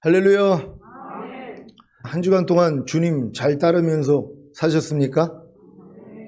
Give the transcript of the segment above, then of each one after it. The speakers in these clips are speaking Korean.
할렐루야. 한 주간 동안 주님 잘 따르면서 사셨습니까?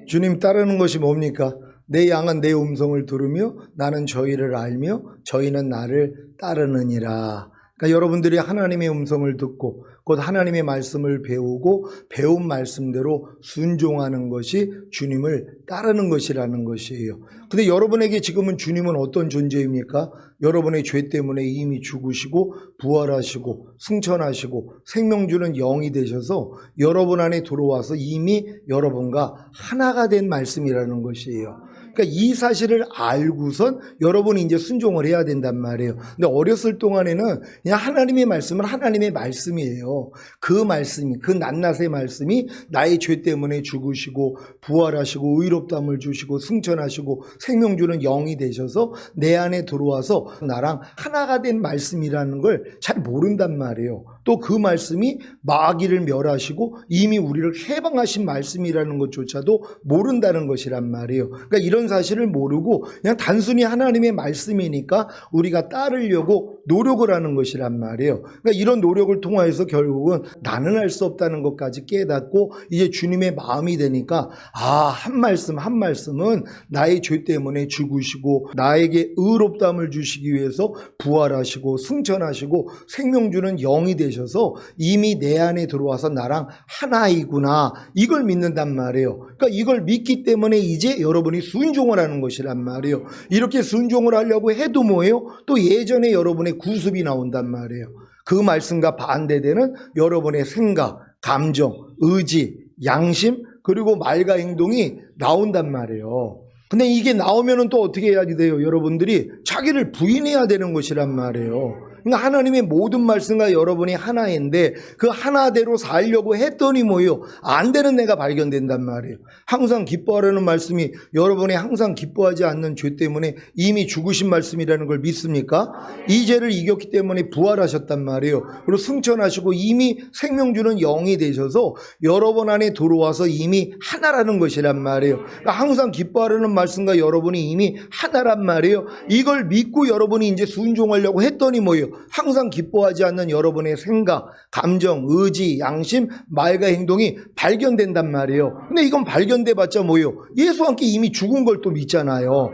주님 따르는 것이 뭡니까? 내 양은 내 음성을 들으며 나는 저희를 알며 저희는 나를 따르느니라. 그러니까 여러분들이 하나님의 음성을 듣고 곧 하나님의 말씀을 배우고 배운 말씀대로 순종하는 것이 주님을 따르는 것이라는 것이에요. 근데 여러분에게 지금은 주님은 어떤 존재입니까? 여러분의 죄 때문에 이미 죽으시고 부활하시고 승천하시고 생명 주는 영이 되셔서 여러분 안에 들어와서 이미 여러분과 하나가 된 말씀이라는 것이에요. 그러니까 이 사실을 알고선 여러분이 이제 순종을 해야 된단 말이에요. 근데 어렸을 동안에는 그냥 하나님의 말씀은 하나님의 말씀이에요. 그 말씀이, 그 낱낱의 말씀이 나의 죄 때문에 죽으시고 부활하시고 의롭다함을 주시고 승천하시고 생명 주는 영이 되셔서 내 안에 들어와서 나랑 하나가 된 말씀이라는 걸 잘 모른단 말이에요. 또 그 말씀이 마귀를 멸하시고 이미 우리를 해방하신 말씀이라는 것조차도 모른다는 것이란 말이에요. 그러니까 이런 사실을 모르고 그냥 단순히 하나님의 말씀이니까 우리가 따르려고 노력을 하는 것이란 말이에요. 그러니까 이런 노력을 통하여서 결국은 나는 할 수 없다는 것까지 깨닫고 이제 주님의 마음이 되니까 한 말씀 한 말씀은 나의 죄 때문에 죽으시고 나에게 의롭다함을 주시기 위해서 부활하시고 승천하시고 생명 주는 영이 되셔서 이미 내 안에 들어와서 나랑 하나이구나, 이걸 믿는단 말이에요. 그러니까 이걸 믿기 때문에 이제 여러분이 순종을 하는 것이란 말이에요. 이렇게 순종을 하려고 해도 뭐예요? 또 예전에 여러분의 구습이 나온단 말이에요. 그 말씀과 반대되는 여러분의 생각, 감정, 의지, 양심, 그리고 말과 행동이 나온단 말이에요. 근데 이게 나오면은 또 어떻게 해야 돼요? 여러분들이 자기를 부인해야 되는 것이란 말이에요. 그러니까 하나님의 모든 말씀과 여러분이 하나인데 그 하나대로 살려고 했더니 뭐예요? 안 되는 내가 발견된단 말이에요. 항상 기뻐하라는 말씀이 여러분이 항상 기뻐하지 않는 죄 때문에 이미 죽으신 말씀이라는 걸 믿습니까? 이 죄를 이겼기 때문에 부활하셨단 말이에요. 그리고 승천하시고 이미 생명 주는 영이 되셔서 여러분 안에 들어와서 이미 하나라는 것이란 말이에요. 그러니까 항상 기뻐하라는 말씀과 여러분이 이미 하나란 말이에요. 이걸 믿고 여러분이 이제 순종하려고 했더니 뭐예요? 항상 기뻐하지 않는 여러분의 생각, 감정, 의지, 양심, 말과 행동이 발견된단 말이에요. 근데 이건 발견돼 봤자 뭐예요? 예수와 함께 이미 죽은 걸 또 믿잖아요.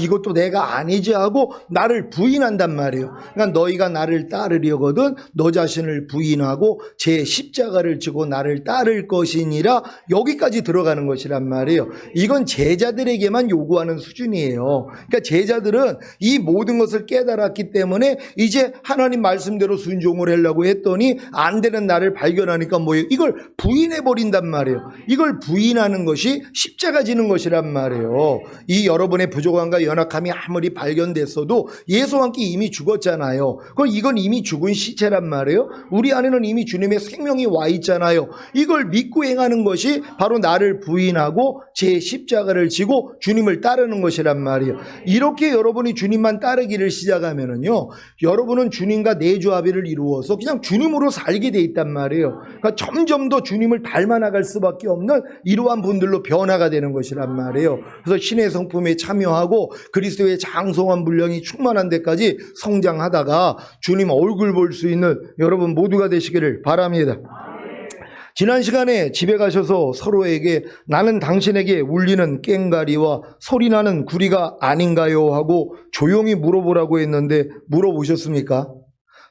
이것도 내가 아니지 하고 나를 부인한단 말이에요. 그러니까 너희가 나를 따르려거든 너 자신을 부인하고 제 십자가를 지고 나를 따를 것이니라, 여기까지 들어가는 것이란 말이에요. 이건 제자들에게만 요구하는 수준이에요. 그러니까 제자들은 이 모든 것을 깨달았기 때문에 이제 하나님 말씀대로 순종을 하려고 했더니 안 되는 나를 발견하니까 뭐예요? 이걸 부인해버린단 말이에요. 이걸 부인하는 것이 십자가 지는 것이란 말이에요. 이 여러분의 부족함과 연약함이 아무리 발견됐어도 예수와 함께 이미 죽었잖아요. 그럼 이건 이미 죽은 시체란 말이에요. 우리 안에는 이미 주님의 생명이 와 있잖아요. 이걸 믿고 행하는 것이 바로 나를 부인하고 제 십자가를 지고 주님을 따르는 것이란 말이에요. 이렇게 여러분이 주님만 따르기를 시작하면은요, 여러분은 주님과 내주 합의를 이루어서 그냥 주님으로 살게 돼 있단 말이에요. 그러니까 점점 더 주님을 닮아나갈 수밖에 없는 이러한 분들로 변화가 되는 것이란 말이에요. 그래서 신의 성품에 참여하고 그리스도의 장성한 분량이 충만한 데까지 성장하다가 주님 얼굴 볼 수 있는 여러분 모두가 되시기를 바랍니다. 지난 시간에 집에 가셔서 서로에게 나는 당신에게 울리는 꽹과리와 소리나는 구리가 아닌가요? 하고 조용히 물어보라고 했는데 물어보셨습니까?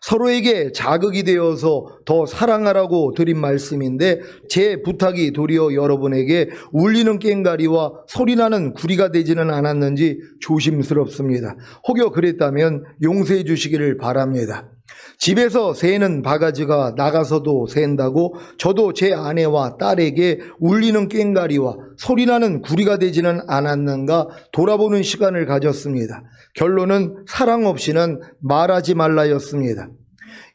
서로에게 자극이 되어서 더 사랑하라고 드린 말씀인데 제 부탁이 도리어 여러분에게 울리는 꽹과리와 소리나는 구리가 되지는 않았는지 조심스럽습니다. 혹여 그랬다면 용서해 주시기를 바랍니다. 집에서 새는 바가지가 나가서도 샌다고 저도 제 아내와 딸에게 울리는 꽹과리와 소리나는 구리가 되지는 않았는가 돌아보는 시간을 가졌습니다. 결론은 사랑 없이는 말하지 말라였습니다.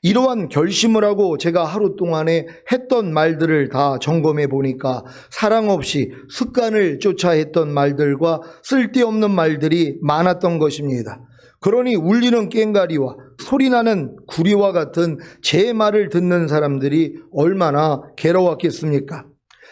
이러한 결심을 하고 제가 하루 동안에 했던 말들을 다 점검해 보니까 사랑 없이 습관을 쫓아 했던 말들과 쓸데없는 말들이 많았던 것입니다. 그러니 울리는 꽹과리와 소리나는 구리와 같은 제 말을 듣는 사람들이 얼마나 괴로웠겠습니까?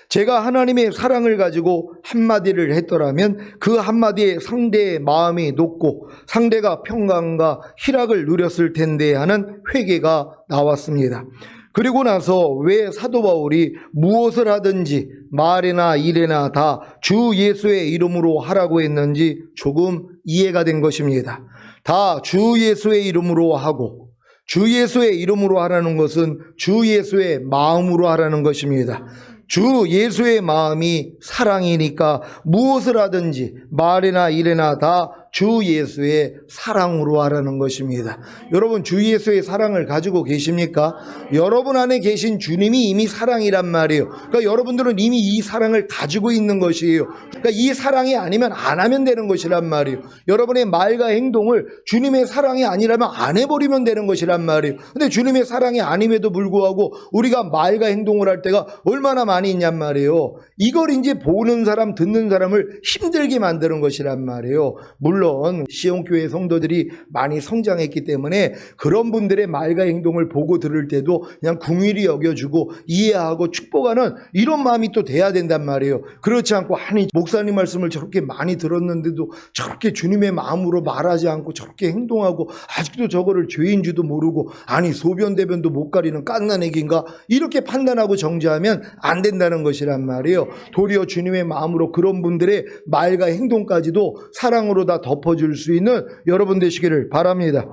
제가 하나님의 사랑을 가지고 한마디를 했더라면 그 한마디에 상대의 마음이 높고 상대가 평강과 희락을 누렸을 텐데 하는 회개가 나왔습니다. 그리고 나서 왜 사도 바울이 무엇을 하든지 말이나 일이나 다 주 예수의 이름으로 하라고 했는지 조금 이해가 된 것입니다. 다 주 예수의 이름으로 하고, 주 예수의 이름으로 하라는 것은 주 예수의 마음으로 하라는 것입니다. 주 예수의 마음이 사랑이니까 무엇을 하든지 말이나 일이나 다 주 예수의 사랑으로 하라는 것입니다. 여러분, 주 예수의 사랑을 가지고 계십니까? 여러분 안에 계신 주님이 이미 사랑이란 말이에요. 그러니까 여러분들은 이미 이 사랑을 가지고 있는 것이에요. 그러니까 이 사랑이 아니면 안 하면 되는 것이란 말이에요. 여러분의 말과 행동을 주님의 사랑이 아니라면 안 해버리면 되는 것이란 말이에요. 근데 주님의 사랑이 아님에도 불구하고 우리가 말과 행동을 할 때가 얼마나 많이 있냔 말이에요. 이걸 이제 보는 사람, 듣는 사람을 힘들게 만드는 것이란 말이에요. 물론 시온교회 성도들이 많이 성장했기 때문에 그런 분들의 말과 행동을 보고 들을 때도 그냥 긍휼히 여겨주고 이해하고 축복하는 이런 마음이 또 돼야 된단 말이에요. 그렇지 않고 아니 목사님 말씀을 저렇게 많이 들었는데도 저렇게 주님의 마음으로 말하지 않고 저렇게 행동하고 아직도 저거를 죄인 줄도 모르고 아니 소변 대변도 못 가리는 깐난애기인가 이렇게 판단하고 정죄하면 안 된다는 것이란 말이에요. 도리어 주님의 마음으로 그런 분들의 말과 행동까지도 사랑으로 다 덮어줄 수 있는 여러분 되시기를 바랍니다.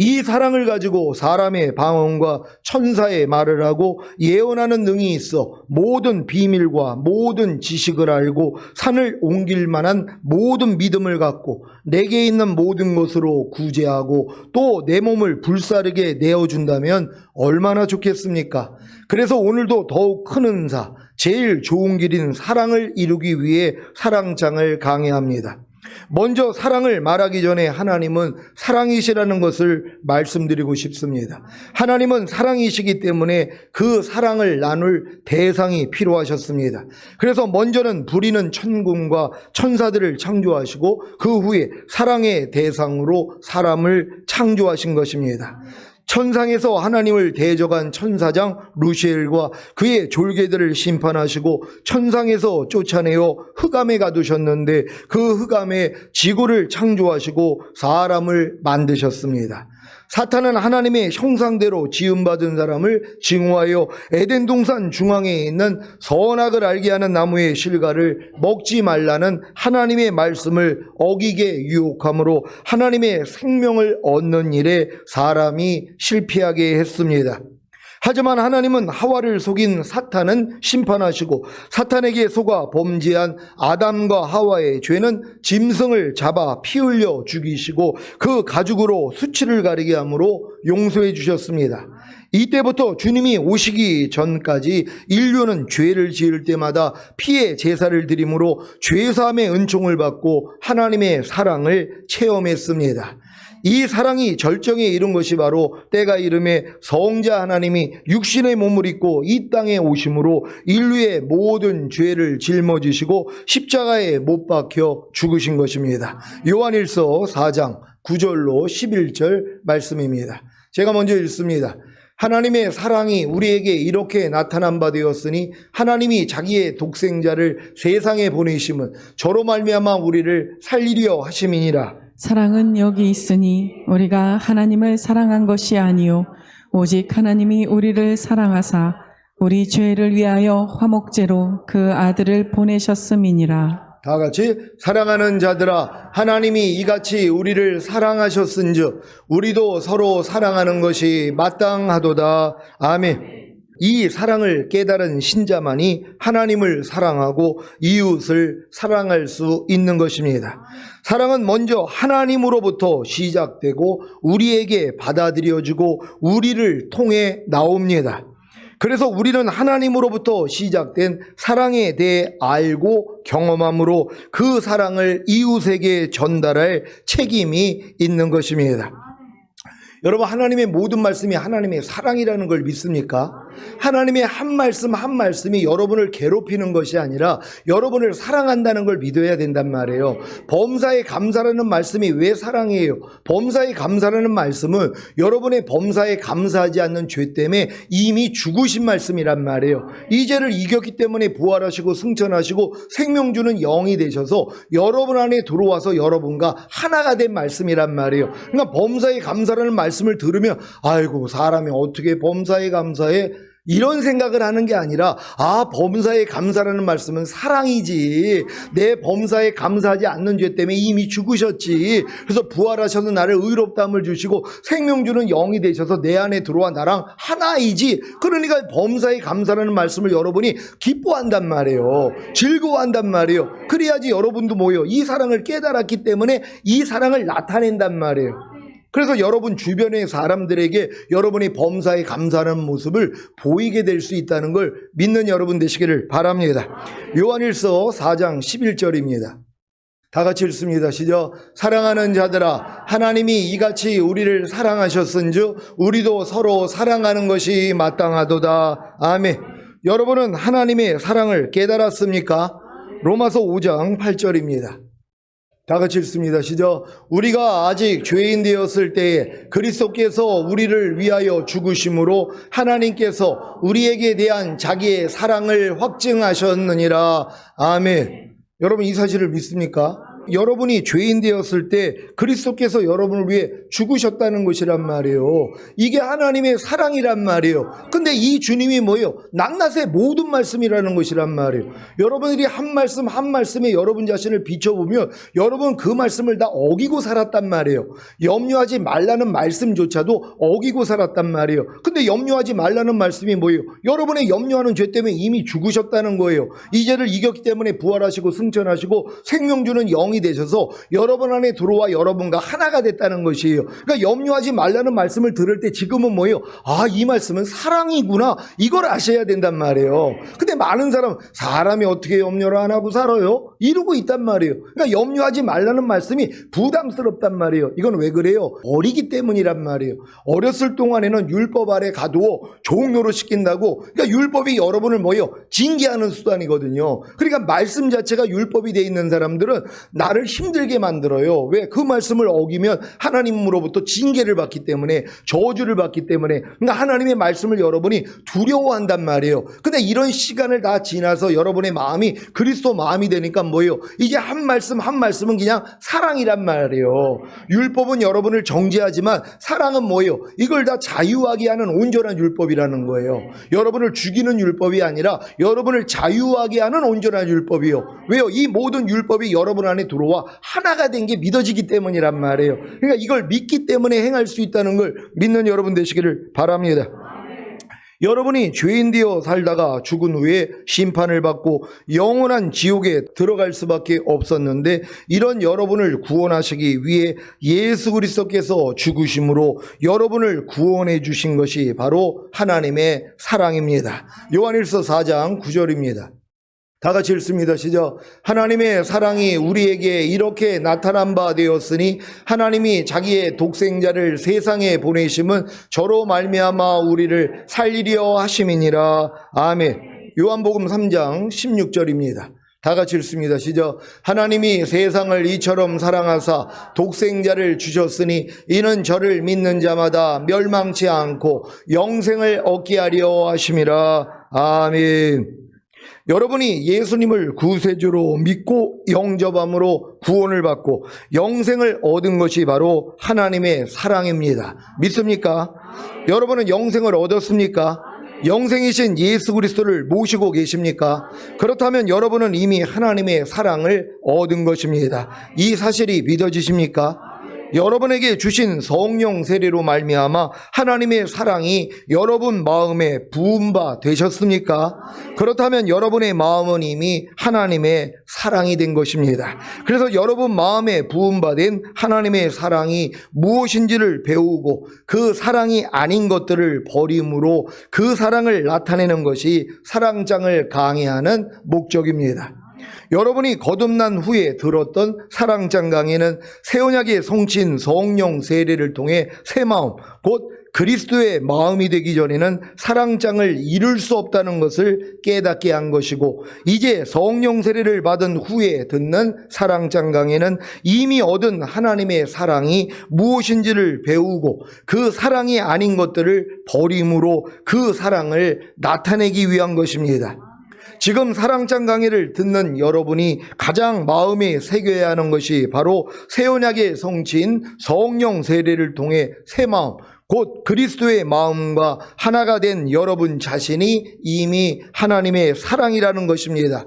이 사랑을 가지고 사람의 방언과 천사의 말을 하고 예언하는 능이 있어 모든 비밀과 모든 지식을 알고 산을 옮길 만한 모든 믿음을 갖고 내게 있는 모든 것으로 구제하고 또 내 몸을 불사르게 내어준다면 얼마나 좋겠습니까? 그래서 오늘도 더욱 큰 은사, 제일 좋은 길인 사랑을 이루기 위해 사랑장을 강해합니다. 먼저 사랑을 말하기 전에 하나님은 사랑이시라는 것을 말씀드리고 싶습니다. 하나님은 사랑이시기 때문에 그 사랑을 나눌 대상이 필요하셨습니다. 그래서 먼저는 부리는 천군과 천사들을 창조하시고 그 후에 사랑의 대상으로 사람을 창조하신 것입니다. 천상에서 하나님을 대적한 천사장 루시엘과 그의 졸개들을 심판하시고 천상에서 쫓아내어 흑암에 가두셨는데 그 흑암에 지구를 창조하시고 사람을 만드셨습니다. 사탄은 하나님의 형상대로 지음받은 사람을 징후하여 에덴 동산 중앙에 있는 선악을 알게 하는 나무의 실과를 먹지 말라는 하나님의 말씀을 어기게 유혹함으로 하나님의 생명을 얻는 일에 사람이 실패하게 했습니다. 하지만 하나님은 하와를 속인 사탄은 심판하시고 사탄에게 속아 범죄한 아담과 하와의 죄는 짐승을 잡아 피 흘려 죽이시고 그 가죽으로 수치를 가리게 함으로 용서해 주셨습니다. 이때부터 주님이 오시기 전까지 인류는 죄를 지을 때마다 피의 제사를 드림으로 죄사함의 은총을 받고 하나님의 사랑을 체험했습니다. 이 사랑이 절정에 이른 것이 바로 때가 이름에 성자 하나님이 육신의 몸을 입고 이 땅에 오심으로 인류의 모든 죄를 짊어지시고 십자가에 못 박혀 죽으신 것입니다. 요한일서 4장 9절로 11절 말씀입니다. 제가 먼저 읽습니다. 하나님의 사랑이 우리에게 이렇게 나타난 바 되었으니 하나님이 자기의 독생자를 세상에 보내심은 저로 말미암아 우리를 살리려 하심이니라. 사랑은 여기 있으니 우리가 하나님을 사랑한 것이 아니요 오직 하나님이 우리를 사랑하사 우리 죄를 위하여 화목제로 그 아들을 보내셨음이니라. 다 같이 사랑하는 자들아 하나님이 이같이 우리를 사랑하셨은즉 우리도 서로 사랑하는 것이 마땅하도다. 아멘. 이 사랑을 깨달은 신자만이 하나님을 사랑하고 이웃을 사랑할 수 있는 것입니다. 사랑은 먼저 하나님으로부터 시작되고 우리에게 받아들여지고 우리를 통해 나옵니다. 그래서 우리는 하나님으로부터 시작된 사랑에 대해 알고 경험함으로 그 사랑을 이웃에게 전달할 책임이 있는 것입니다. 여러분, 하나님의 모든 말씀이 하나님의 사랑이라는 걸 믿습니까? 하나님의 한 말씀 한 말씀이 여러분을 괴롭히는 것이 아니라 여러분을 사랑한다는 걸 믿어야 된단 말이에요. 범사에 감사라는 말씀이 왜 사랑이에요? 범사에 감사라는 말씀은 여러분의 범사에 감사하지 않는 죄 때문에 이미 죽으신 말씀이란 말이에요. 이 죄를 이겼기 때문에 부활하시고 승천하시고 생명 주는 영이 되셔서 여러분 안에 들어와서 여러분과 하나가 된 말씀이란 말이에요. 그러니까 범사에 감사라는 말씀을 들으면 아이고 사람이 어떻게 범사에 감사해? 이런 생각을 하는 게 아니라 범사에 감사라는 말씀은 사랑이지. 내 범사에 감사하지 않는 죄 때문에 이미 죽으셨지. 그래서 부활하셔서 나를 의롭다함을 주시고 생명 주는 영이 되셔서 내 안에 들어와 나랑 하나이지. 그러니까 범사에 감사라는 말씀을 여러분이 기뻐한단 말이에요. 즐거워한단 말이에요. 그래야지 여러분도 뭐예요? 이 사랑을 깨달았기 때문에 이 사랑을 나타낸단 말이에요. 그래서 여러분 주변의 사람들에게 여러분이 범사에 감사하는 모습을 보이게 될 수 있다는 걸 믿는 여러분 되시기를 바랍니다. 요한일서 4장 11절입니다. 다 같이 읽습니다. 시작. 사랑하는 자들아, 하나님이 이같이 우리를 사랑하셨은즉 우리도 서로 사랑하는 것이 마땅하도다. 아멘. 여러분은 하나님의 사랑을 깨달았습니까? 로마서 5장 8절입니다. 다 같이 읽습니다. 시작. 우리가 아직 죄인 되었을 때에 그리스도께서 우리를 위하여 죽으심으로 하나님께서 우리에게 대한 자기의 사랑을 확증하셨느니라. 아멘. 여러분 이 사실을 믿습니까? 여러분이 죄인 되었을 때 그리스도께서 여러분을 위해 죽으셨다는 것이란 말이에요. 이게 하나님의 사랑이란 말이에요. 근데 이 주님이 뭐예요? 낱낱의 모든 말씀이라는 것이란 말이에요. 여러분들이 한 말씀 한 말씀에 여러분 자신을 비춰보면 여러분 그 말씀을 다 어기고 살았단 말이에요. 염려하지 말라는 말씀조차도 어기고 살았단 말이에요. 근데 염려하지 말라는 말씀이 뭐예요? 여러분의 염려하는 죄 때문에 이미 죽으셨다는 거예요. 이 죄를 이겼기 때문에 부활하시고 승천하시고 생명 주는 영이 되셔서 여러분 안에 들어와 여러분과 하나가 됐다는 것이에요. 그러니까 염려하지 말라는 말씀을 들을 때 지금은 뭐예요? 이 말씀은 사랑이구나. 이걸 아셔야 된단 말이에요. 근데 많은 사람이 어떻게 염려를 안 하고 살아요? 이러고 있단 말이에요. 그러니까 염려하지 말라는 말씀이 부담스럽단 말이에요. 이건 왜 그래요? 어리기 때문이란 말이에요. 어렸을 동안에는 율법 아래 가두어 종로로 시킨다고. 그러니까 율법이 여러분을 뭐예요? 징계하는 수단이거든요. 그러니까 말씀 자체가 율법이 돼 있는 사람들은 나를 힘들게 만들어요. 왜? 그 말씀을 어기면 하나님으로부터 징계를 받기 때문에, 저주를 받기 때문에. 그러니까 하나님의 말씀을 여러분이 두려워한단 말이에요. 근데 이런 시간을 다 지나서 여러분의 마음이 그리스도 마음이 되니까 뭐예요? 이제 한 말씀 한 말씀은 그냥 사랑이란 말이에요. 율법은 여러분을 정죄하지만 사랑은 뭐예요? 이걸 다 자유하게 하는 온전한 율법이라는 거예요. 여러분을 죽이는 율법이 아니라 여러분을 자유하게 하는 온전한 율법이요. 왜요? 이 모든 율법이 여러분 안에 들어와 하나가 된 게 믿어지기 때문이란 말이에요. 그러니까 이걸 믿기 때문에 행할 수 있다는 걸 믿는 여러분 되시기를 바랍니다. 여러분이 죄인 되어 살다가 죽은 후에 심판을 받고 영원한 지옥에 들어갈 수밖에 없었는데 이런 여러분을 구원하시기 위해 예수 그리스도께서 죽으심으로 여러분을 구원해 주신 것이 바로 하나님의 사랑입니다. 요한일서 4장 9절입니다. 다 같이 읽습니다. 시작. 하나님의 사랑이 우리에게 이렇게 나타난 바 되었으니 하나님이 자기의 독생자를 세상에 보내심은 저로 말미암아 우리를 살리려 하심이니라. 아멘. 요한복음 3장 16절입니다. 다 같이 읽습니다. 시작. 하나님이 세상을 이처럼 사랑하사 독생자를 주셨으니 이는 저를 믿는 자마다 멸망치 않고 영생을 얻게 하려 하심이라. 아멘. 여러분이 예수님을 구세주로 믿고 영접함으로 구원을 받고 영생을 얻은 것이 바로 하나님의 사랑입니다. 믿습니까? 여러분은 영생을 얻었습니까? 영생이신 예수 그리스도를 모시고 계십니까? 그렇다면 여러분은 이미 하나님의 사랑을 얻은 것입니다. 이 사실이 믿어지십니까? 여러분에게 주신 성령 세례로 말미암아 하나님의 사랑이 여러분 마음에 부은 바 되셨습니까? 그렇다면 여러분의 마음은 이미 하나님의 사랑이 된 것입니다. 그래서 여러분 마음에 부은 바 된 하나님의 사랑이 무엇인지를 배우고 그 사랑이 아닌 것들을 버림으로 그 사랑을 나타내는 것이 사랑장을 강해하는 목적입니다. 여러분이 거듭난 후에 들었던 사랑장 강해는 새 언약의 성친 성령 세례를 통해 새 마음, 곧 그리스도의 마음이 되기 전에는 사랑장을 이룰 수 없다는 것을 깨닫게 한 것이고, 이제 성령 세례를 받은 후에 듣는 사랑장 강해는 이미 얻은 하나님의 사랑이 무엇인지를 배우고 그 사랑이 아닌 것들을 버림으로 그 사랑을 나타내기 위한 것입니다. 지금 사랑장 강해를 듣는 여러분이 가장 마음에 새겨야 하는 것이 바로 새 언약의 성취인 성령 세례를 통해 새 마음, 곧 그리스도의 마음과 하나가 된 여러분 자신이 이미 하나님의 사랑이라는 것입니다.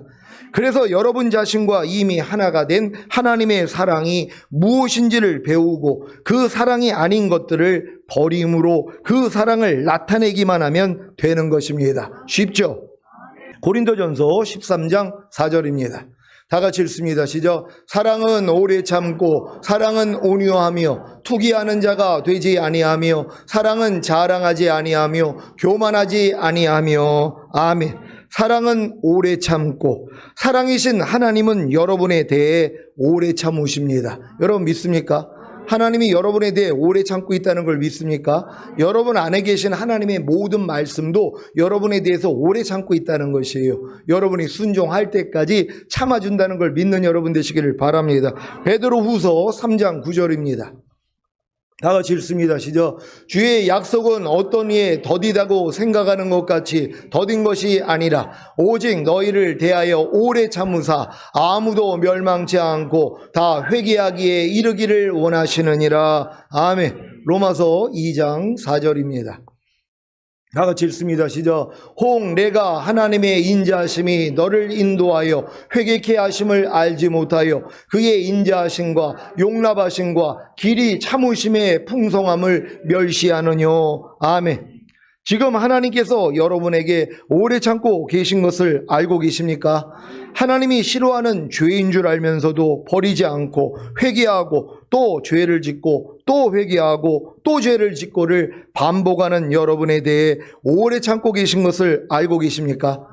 그래서 여러분 자신과 이미 하나가 된 하나님의 사랑이 무엇인지를 배우고 그 사랑이 아닌 것들을 버림으로 그 사랑을 나타내기만 하면 되는 것입니다. 쉽죠? 고린도전서 13장 4절입니다. 다 같이 읽습니다. 시작. 사랑은 오래 참고 사랑은 온유하며 투기하는 자가 되지 아니하며 사랑은 자랑하지 아니하며 교만하지 아니하며. 아멘. 사랑은 오래 참고, 사랑이신 하나님은 여러분에 대해 오래 참으십니다. 여러분 믿습니까? 하나님이 여러분에 대해 오래 참고 있다는 걸 믿습니까? 여러분 안에 계신 하나님의 모든 말씀도 여러분에 대해서 오래 참고 있다는 것이에요. 여러분이 순종할 때까지 참아준다는 걸 믿는 여러분 되시기를 바랍니다. 베드로후서 3장 9절입니다. 다 같이 읽습니다. 시작. 주의 약속은 어떤 이에 더디다고 생각하는 것 같이 더딘 것이 아니라 오직 너희를 대하여 오래 참으사 아무도 멸망치 않고 다 회개하기에 이르기를 원하시느니라. 아멘. 로마서 2장 4절입니다. 다 같이 읽습니다. 시작. 혹 내가 하나님의 인자하심이 너를 인도하여 회개케 하심을 알지 못하여 그의 인자하심과 용납하심과 길이 참으심의 풍성함을 멸시하느뇨. 아멘. 지금 하나님께서 여러분에게 오래 참고 계신 것을 알고 계십니까? 하나님이 싫어하는 죄인 줄 알면서도 버리지 않고 회개하고 또 죄를 짓고 또 회개하고 또 죄를 짓고를 반복하는 여러분에 대해 오래 참고 계신 것을 알고 계십니까?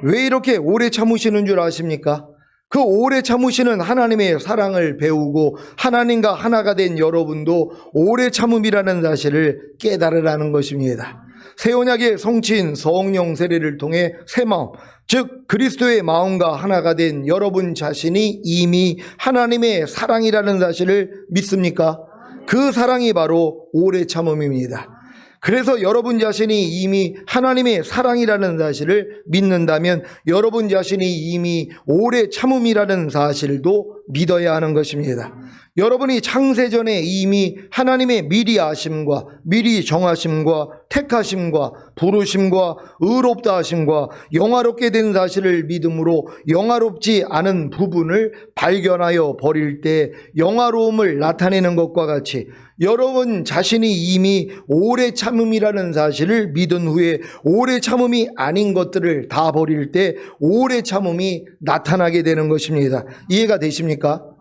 왜 이렇게 오래 참으시는 줄 아십니까? 그 오래 참으시는 하나님의 사랑을 배우고 하나님과 하나가 된 여러분도 오래 참음이라는 사실을 깨달으라는 것입니다. 새 언약의 성취인 성령 세례를 통해 새 마음, 즉 그리스도의 마음과 하나가 된 여러분 자신이 이미 하나님의 사랑이라는 사실을 믿습니까? 그 사랑이 바로 오래 참음입니다. 그래서 여러분 자신이 이미 하나님의 사랑이라는 사실을 믿는다면 여러분 자신이 이미 오래 참음이라는 사실도 믿어야 하는 것입니다. 여러분이 창세전에 이미 하나님의 미리 아심과 미리 정하심과 택하심과 부르심과 의롭다 하심과 영화롭게 된 사실을 믿음으로 영화롭지 않은 부분을 발견하여 버릴 때 영화로움을 나타내는 것과 같이 여러분 자신이 이미 오래 참음이라는 사실을 믿은 후에 오래 참음이 아닌 것들을 다 버릴 때 오래 참음이 나타나게 되는 것입니다. 이해가 되십니까?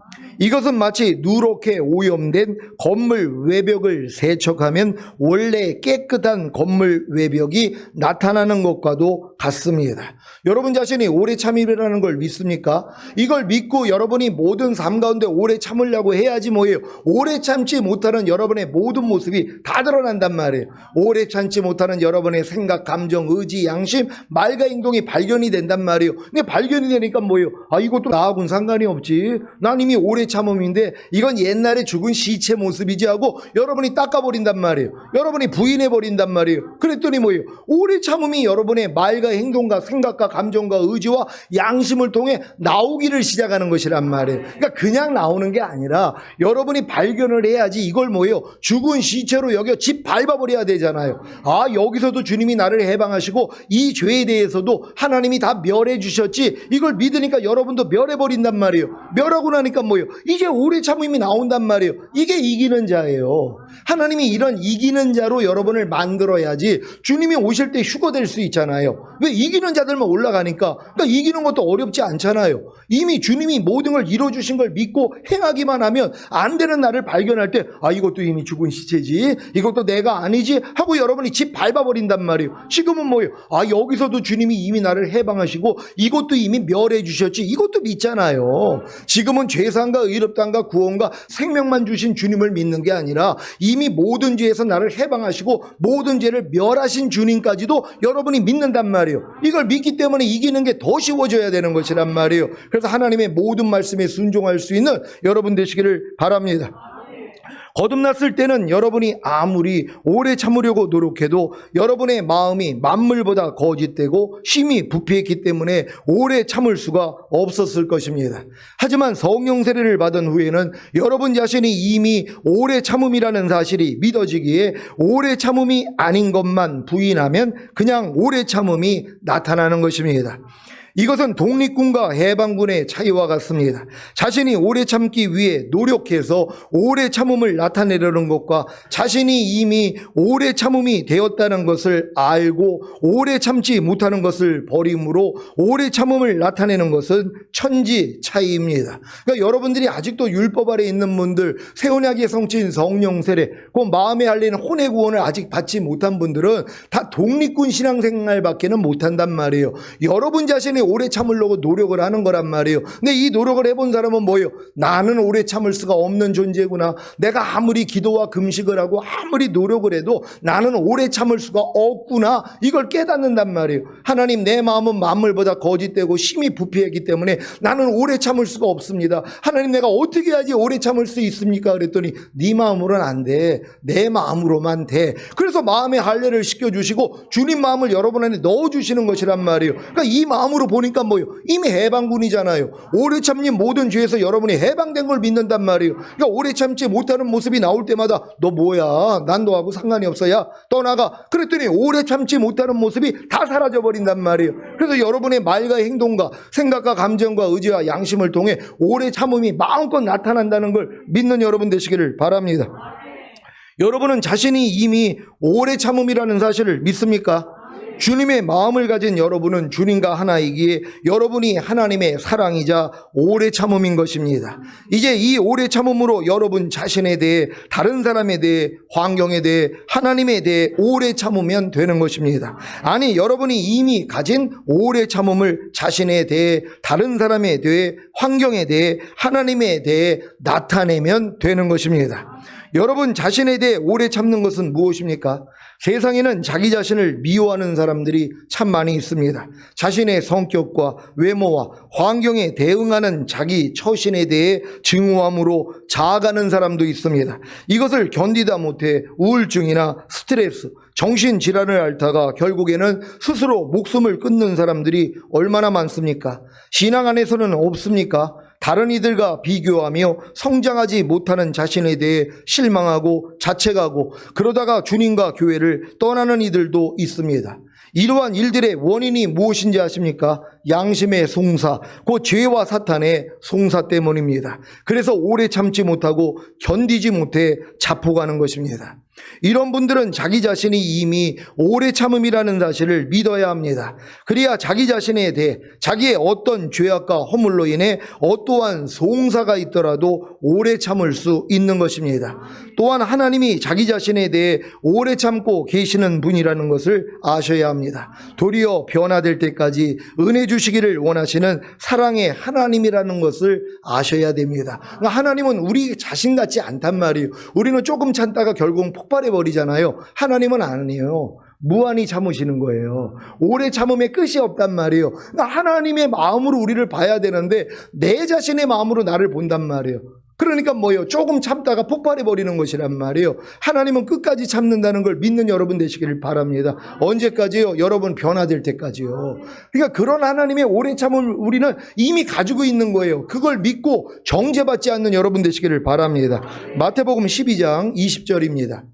이것은 마치 누렇게 오염된 건물 외벽을 세척하면 원래 깨끗한 건물 외벽이 나타나는 것과도 같습니다. 여러분 자신이 오래 참음이라는 걸 믿습니까? 이걸 믿고 여러분이 모든 삶 가운데 오래 참으려고 해야지 뭐예요? 오래 참지 못하는 여러분의 모든 모습이 다 드러난단 말이에요. 오래 참지 못하는 여러분의 생각, 감정, 의지, 양심, 말과 행동이 발견이 된단 말이에요. 근데 발견이 되니까 뭐예요? 아, 이것도 나하고는 상관이 없지. 난 이미 오래 참음인데 이건 옛날에 죽은 시체 모습이지 하고 여러분이 닦아버린단 말이에요. 여러분이 부인해버린단 말이에요. 그랬더니 뭐예요? 오래 참음이 여러분의 말과 행동과 생각과 감정과 의지와 양심을 통해 나오기를 시작하는 것이란 말이에요. 그러니까 그냥 나오는 게 아니라 여러분이 발견을 해야지 이걸 뭐예요? 죽은 시체로 여겨 집 밟아버려야 되잖아요. 아, 여기서도 주님이 나를 해방하시고 이 죄에 대해서도 하나님이 다 멸해 주셨지. 이걸 믿으니까 여러분도 멸해버린단 말이에요. 멸하고 나니까 뭐예요? 이제 오래 참음이 나온단 말이에요. 이게 이기는 자예요. 하나님이 이런 이기는 자로 여러분을 만들어야지 주님이 오실 때 휴거될 수 있잖아요. 왜? 이기는 자들만 올라가니까. 그러니까 이기는 것도 어렵지 않잖아요. 이미 주님이 모든 걸 이뤄주신 걸 믿고 행하기만 하면 안 되는 나를 발견할 때 아, 이것도 이미 죽은 시체지, 이것도 내가 아니지 하고 여러분이 집 밟아버린단 말이에요. 지금은 뭐예요? 아, 여기서도 주님이 이미 나를 해방하시고 이것도 이미 멸해 주셨지, 이것도 믿잖아요. 지금은 죄상과 의롭다 의롭다인가 구원과 생명만 주신 주님을 믿는 게 아니라 이미 모든 죄에서 나를 해방하시고 모든 죄를 멸하신 주님까지도 여러분이 믿는단 말이에요. 이걸 믿기 때문에 이기는 게 더 쉬워져야 되는 것이란 말이에요. 그래서 하나님의 모든 말씀에 순종할 수 있는 여러분 되시기를 바랍니다. 거듭났을 때는 여러분이 아무리 오래 참으려고 노력해도 여러분의 마음이 만물보다 거짓되고 심히 부패했기 때문에 오래 참을 수가 없었을 것입니다. 하지만 성령 세례를 받은 후에는 여러분 자신이 이미 오래 참음이라는 사실이 믿어지기에 오래 참음이 아닌 것만 부인하면 그냥 오래 참음이 나타나는 것입니다. 이것은 독립군과 해방군의 차이와 같습니다. 자신이 오래 참기 위해 노력해서 오래 참음을 나타내려는 것과 자신이 이미 오래 참음이 되었다는 것을 알고 오래 참지 못하는 것을 버림으로 오래 참음을 나타내는 것은 천지 차이입니다. 그러니까 여러분들이 아직도 율법 아래 있는 분들, 새 언약의 성취인 성령 세례, 그 마음에 알리는 혼의 구원을 아직 받지 못한 분들은 다 독립군 신앙생활밖에는 못한단 말이에요. 여러분 자신이 오래 참으려고 노력을 하는 거란 말이에요. 근데 이 노력을 해본 사람은 뭐예요? 나는 오래 참을 수가 없는 존재구나. 내가 아무리 기도와 금식을 하고 아무리 노력을 해도 나는 오래 참을 수가 없구나. 이걸 깨닫는단 말이에요. 하나님, 내 마음은 만물보다 거짓되고 심히 부패했기 때문에 나는 오래 참을 수가 없습니다. 하나님, 내가 어떻게 해야지 오래 참을 수 있습니까? 그랬더니 네 마음으로는 안 돼. 내 마음으로만 돼. 그래서 마음의 할례를 시켜주시고 주님 마음을 여러분 안에 넣어주시는 것이란 말이에요. 그러니까 이 마음으로 보니까 뭐예요? 이미 해방군이잖아요. 오래 참는 모든 죄에서 여러분이 해방된 걸 믿는단 말이에요. 그러니까 오래 참지 못하는 모습이 나올 때마다 너 뭐야? 난 너하고 상관이 없어. 야, 떠나가. 그랬더니 오래 참지 못하는 모습이 다 사라져버린단 말이에요. 그래서 여러분의 말과 행동과 생각과 감정과 의지와 양심을 통해 오래 참음이 마음껏 나타난다는 걸 믿는 여러분 되시기를 바랍니다. 여러분은 자신이 이미 오래 참음이라는 사실을 믿습니까? 주님의 마음을 가진 여러분은 주님과 하나이기에 여러분이 하나님의 사랑이자 오래 참음인 것입니다. 이제 이 오래 참음으로 여러분 자신에 대해, 다른 사람에 대해, 환경에 대해, 하나님에 대해 오래 참으면 되는 것입니다. 아니, 여러분이 이미 가진 오래 참음을 자신에 대해, 다른 사람에 대해, 환경에 대해, 하나님에 대해 나타내면 되는 것입니다. 여러분 자신에 대해 오래 참는 것은 무엇입니까? 세상에는 자기 자신을 미워하는 사람들이 참 많이 있습니다. 자신의 성격과 외모와 환경에 대응하는 자기 처신에 대해 증오함으로 자아가는 사람도 있습니다. 이것을 견디다 못해 우울증이나 스트레스, 정신질환을 앓다가 결국에는 스스로 목숨을 끊는 사람들이 얼마나 많습니까? 신앙 안에서는 없습니까? 다른 이들과 비교하며 성장하지 못하는 자신에 대해 실망하고 자책하고 그러다가 주님과 교회를 떠나는 이들도 있습니다. 이러한 일들의 원인이 무엇인지 아십니까? 양심의 송사, 그 죄와 사탄의 송사 때문입니다. 그래서 오래 참지 못하고 견디지 못해 자포가는 것입니다. 이런 분들은 자기 자신이 이미 오래 참음이라는 사실을 믿어야 합니다. 그래야 자기 자신에 대해 자기의 어떤 죄악과 허물로 인해 어떠한 송사가 있더라도 오래 참을 수 있는 것입니다. 또한 하나님이 자기 자신에 대해 오래 참고 계시는 분이라는 것을 아셔야 합니다. 도리어 변화될 때까지 은혜 주시기를 원하시는 사랑의 하나님이라는 것을 아셔야 됩니다. 그러니까 하나님은 우리 자신 같지 않단 말이에요. 우리는 조금 참다가 결국은 폭발해버리잖아요. 하나님은 아니에요. 무한히 참으시는 거예요. 오래 참음에 끝이 없단 말이에요. 그러니까 하나님의 마음으로 우리를 봐야 되는데 내 자신의 마음으로 나를 본단 말이에요. 그러니까 뭐예요? 조금 참다가 폭발해버리는 것이란 말이에요. 하나님은 끝까지 참는다는 걸 믿는 여러분 되시기를 바랍니다. 언제까지요? 여러분 변화될 때까지요. 그러니까 그런 하나님의 오래 참음을 우리는 이미 가지고 있는 거예요. 그걸 믿고 정죄받지 않는 여러분 되시기를 바랍니다. 마태복음 12장 20절입니다.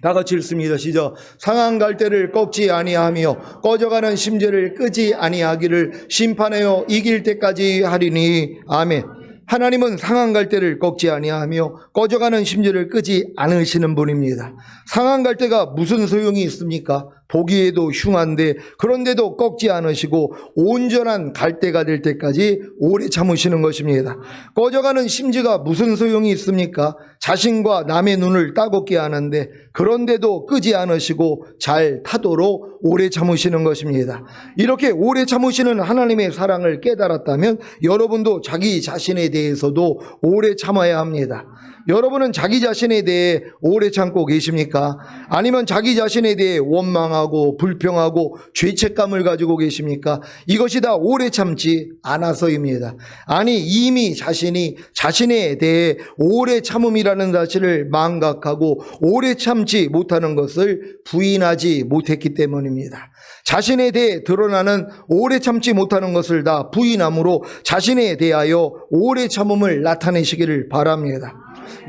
다 같이 읽습니다. 시작. 상한 갈대를 꺾지 아니하며 꺼져가는 심재를 끄지 아니하기를 심판하여 이길 때까지 하리니. 아멘. 하나님은 상한 갈대를 꺾지 아니하며 꺼져가는 심지를 끄지 않으시는 분입니다. 상한 갈대가 무슨 소용이 있습니까? 보기에도 흉한데 그런데도 꺾지 않으시고 온전한 갈대가 될 때까지 오래 참으시는 것입니다. 꺼져가는 심지가 무슨 소용이 있습니까? 자신과 남의 눈을 따갑게 하는데 그런데도 끄지 않으시고 잘 타도록 오래 참으시는 것입니다. 이렇게 오래 참으시는 하나님의 사랑을 깨달았다면 여러분도 자기 자신에 대해서도 오래 참아야 합니다. 여러분은 자기 자신에 대해 오래 참고 계십니까? 아니면 자기 자신에 대해 원망하고 불평하고 죄책감을 가지고 계십니까? 이것이 다 오래 참지 않아서입니다. 아니, 이미 자신이 자신에 대해 오래 참음이라는 사실을 망각하고 오래 참지 못하는 것을 부인하지 못했기 때문입니다. 자신에 대해 드러나는 오래 참지 못하는 것을 다 부인함으로 자신에 대하여 오래 참음을 나타내시기를 바랍니다.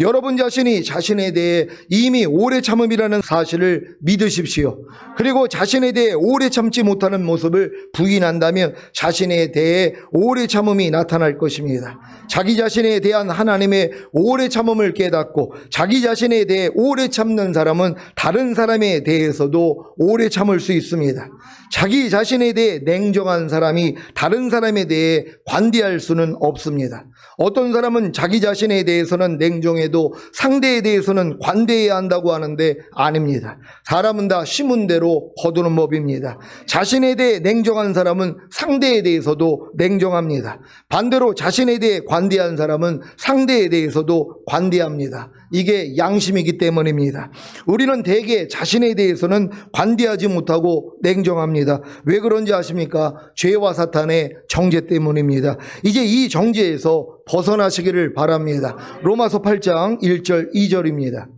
여러분 자신이 자신에 대해 이미 오래 참음이라는 사실을 믿으십시오. 그리고 자신에 대해 오래 참지 못하는 모습을 부인한다면 자신에 대해 오래 참음이 나타날 것입니다. 자기 자신에 대한 하나님의 오래 참음을 깨닫고 자기 자신에 대해 오래 참는 사람은 다른 사람에 대해서도 오래 참을 수 있습니다. 자기 자신에 대해 냉정한 사람이 다른 사람에 대해 관대할 수는 없습니다. 어떤 사람은 자기 자신에 대해서는 냉정해도 상대에 대해서는 관대해야 한다고 하는데 아닙니다. 사람은 다 심은 대로 거두는 법입니다. 자신에 대해 냉정한 사람은 상대에 대해서도 냉정합니다. 반대로 자신에 대해 관대한 사람은 상대에 대해서도 관대합니다. 이게 양심이기 때문입니다. 우리는 대개 자신에 대해서는 관대하지 못하고 냉정합니다. 왜 그런지 아십니까? 죄와 사탄의 정죄 때문입니다. 이제 이 정죄에서 벗어나시기를 바랍니다. 로마서 8장 1절 2절입니다.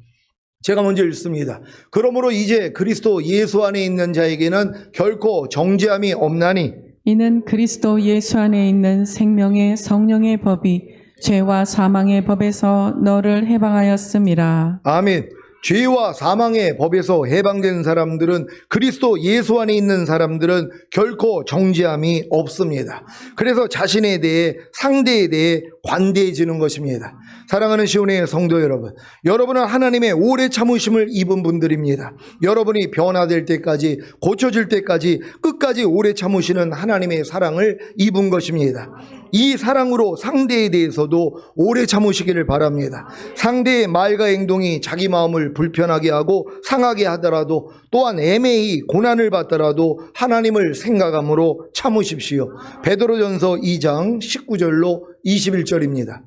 제가 먼저 읽습니다. 그러므로 이제 그리스도 예수 안에 있는 자에게는 결코 정죄함이 없나니 이는 그리스도 예수 안에 있는 생명의 성령의 법이 죄와 사망의 법에서 너를 해방하였음이라. 아멘. 죄와 사망의 법에서 해방된 사람들은 그리스도 예수 안에 있는 사람들은 결코 정죄함이 없습니다. 그래서 자신에 대해 상대에 대해 관대해지는 것입니다. 사랑하는 시온의 성도 여러분, 여러분은 하나님의 오래 참으심을 입은 분들입니다. 여러분이 변화될 때까지 고쳐질 때까지 끝까지 오래 참으시는 하나님의 사랑을 입은 것입니다. 이 사랑으로 상대에 대해서도 오래 참으시기를 바랍니다. 상대의 말과 행동이 자기 마음을 불편하게 하고 상하게 하더라도 또한 애매히 고난을 받더라도 하나님을 생각함으로 참으십시오. 베드로전서 2장 19절로 21절입니다.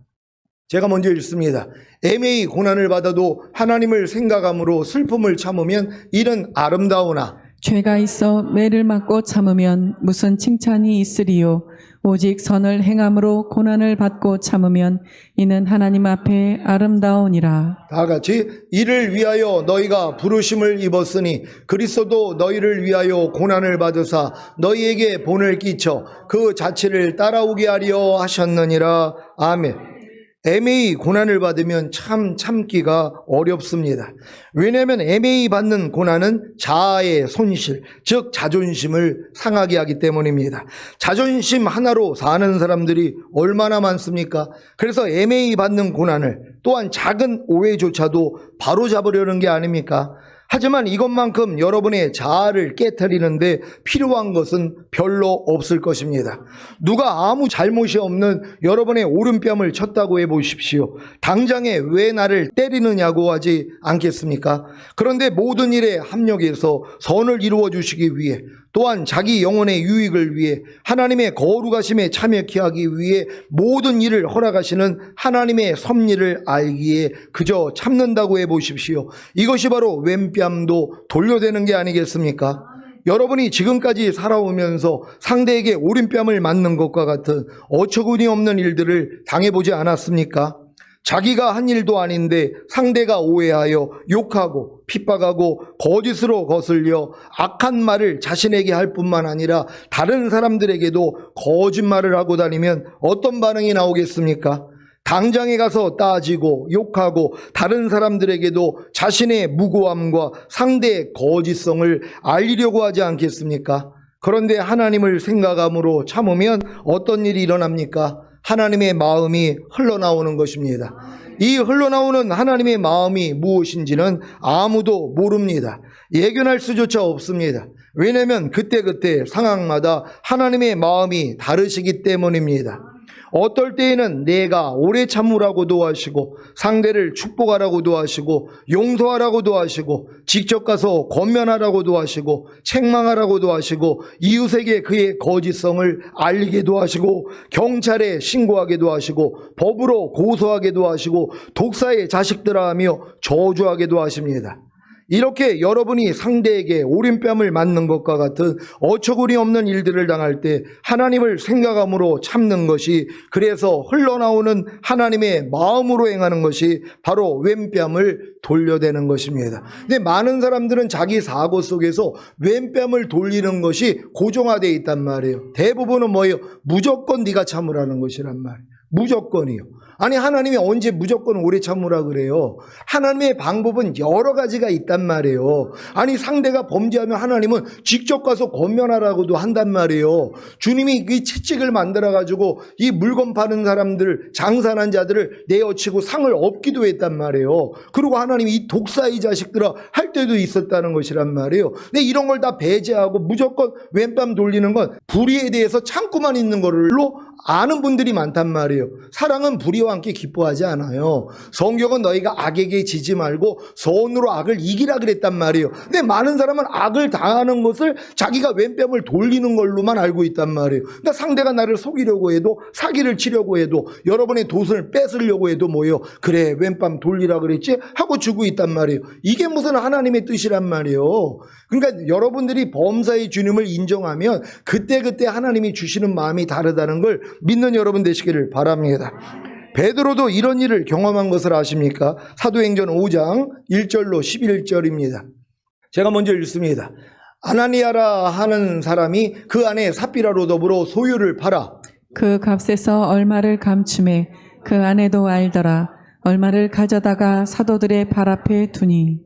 제가 먼저 읽습니다. 애매히 고난을 받아도 하나님을 생각함으로 슬픔을 참으면 이는 아름다우나 죄가 있어 매를 맞고 참으면 무슨 칭찬이 있으리요. 오직 선을 행함으로 고난을 받고 참으면 이는 하나님 앞에 아름다우니라. 다 같이 이를 위하여 너희가 부르심을 입었으니 그리스도도 너희를 위하여 고난을 받으사 너희에게 본을 끼쳐 그 자체를 따라오게 하려 하셨느니라. 아멘. 애매히 고난을 받으면 참 참기가 어렵습니다. 왜냐하면 애매히 받는 고난은 자아의 손실, 즉 자존심을 상하게 하기 때문입니다. 자존심 하나로 사는 사람들이 얼마나 많습니까? 그래서 애매히 받는 고난을 또한 작은 오해조차도 바로잡으려는 게 아닙니까? 하지만 이것만큼 여러분의 자아를 깨트리는데 필요한 것은 별로 없을 것입니다. 누가 아무 잘못이 없는 여러분의 오른뺨을 쳤다고 해보십시오. 당장에 왜 나를 때리느냐고 하지 않겠습니까? 그런데 모든 일에 합력해서 선을 이루어 주시기 위해 또한 자기 영혼의 유익을 위해 하나님의 거룩하심에 참여케 하기 위해 모든 일을 허락하시는 하나님의 섭리를 알기에 그저 참는다고 해보십시오. 이것이 바로 왼뺨도 돌려대는 게 아니겠습니까? 여러분이 지금까지 살아오면서 상대에게 오른뺨을 맞는 것과 같은 어처구니 없는 일들을 당해보지 않았습니까? 자기가 한 일도 아닌데 상대가 오해하여 욕하고 핍박하고 거짓으로 거슬려 악한 말을 자신에게 할 뿐만 아니라 다른 사람들에게도 거짓말을 하고 다니면 어떤 반응이 나오겠습니까? 당장에 가서 따지고 욕하고 다른 사람들에게도 자신의 무고함과 상대의 거짓성을 알리려고 하지 않겠습니까? 그런데 하나님을 생각함으로 참으면 어떤 일이 일어납니까? 하나님의 마음이 흘러나오는 것입니다. 이 흘러나오는 하나님의 마음이 무엇인지는 아무도 모릅니다. 예견할 수조차 없습니다. 왜냐하면 그때그때 상황마다 하나님의 마음이 다르시기 때문입니다. 어떨 때에는 내가 오래 참으라고도 하시고 상대를 축복하라고도 하시고 용서하라고도 하시고 직접 가서 권면하라고도 하시고 책망하라고도 하시고 이웃에게 그의 거짓성을 알리게도 하시고 경찰에 신고하게도 하시고 법으로 고소하게도 하시고 독사의 자식들아 하며 저주하게도 하십니다. 이렇게 여러분이 상대에게 오른뺨을 맞는 것과 같은 어처구니 없는 일들을 당할 때 하나님을 생각함으로 참는 것이, 그래서 흘러나오는 하나님의 마음으로 행하는 것이 바로 왼뺨을 돌려대는 것입니다. 근데 많은 사람들은 자기 사고 속에서 왼뺨을 돌리는 것이 고정화되어 있단 말이에요. 대부분은 뭐예요? 무조건 네가 참으라는 것이란 말이에요. 무조건이요. 아니, 하나님이 언제 무조건 오래 참으라 그래요? 하나님의 방법은 여러 가지가 있단 말이에요. 아니, 상대가 범죄하면 하나님은 직접 가서 권면하라고도 한단 말이에요. 주님이 이 채찍을 만들어가지고 이 물건 파는 사람들, 장사하는 자들을 내어치고 상을 업기도 했단 말이에요. 그리고 하나님이 이 독사의 자식들아 할 때도 있었다는 것이란 말이에요. 근데 이런 걸 다 배제하고 무조건 왼뺨 돌리는 건 불의에 대해서 참고만 있는 걸로 아는 분들이 많단 말이에요. 사랑은 불의와 함께 기뻐하지 않아요. 성경은 너희가 악에게 지지 말고 선으로 악을 이기라 그랬단 말이에요. 근데 많은 사람은 악을 당하는 것을 자기가 왼뺨을 돌리는 걸로만 알고 있단 말이에요. 그러니까 상대가 나를 속이려고 해도, 사기를 치려고 해도, 여러분의 돈을 뺏으려고 해도 뭐예요? 그래, 왼뺨 돌리라 그랬지? 하고 주고 있단 말이에요. 이게 무슨 하나님의 뜻이란 말이에요. 그러니까 여러분들이 범사의 주님을 인정하면 그때그때 하나님이 주시는 마음이 다르다는 걸 믿는 여러분 되시기를 바랍니다. 베드로도 이런 일을 경험한 것을 아십니까? 사도행전 5장 1절로 11절입니다. 제가 먼저 읽습니다. 아나니아라 하는 사람이 그 안에 삽비라로 더불어 소유를 팔아 그 값에서 얼마를 감춤해 그 아내도 알더라. 얼마를 가져다가 사도들의 발 앞에 두니.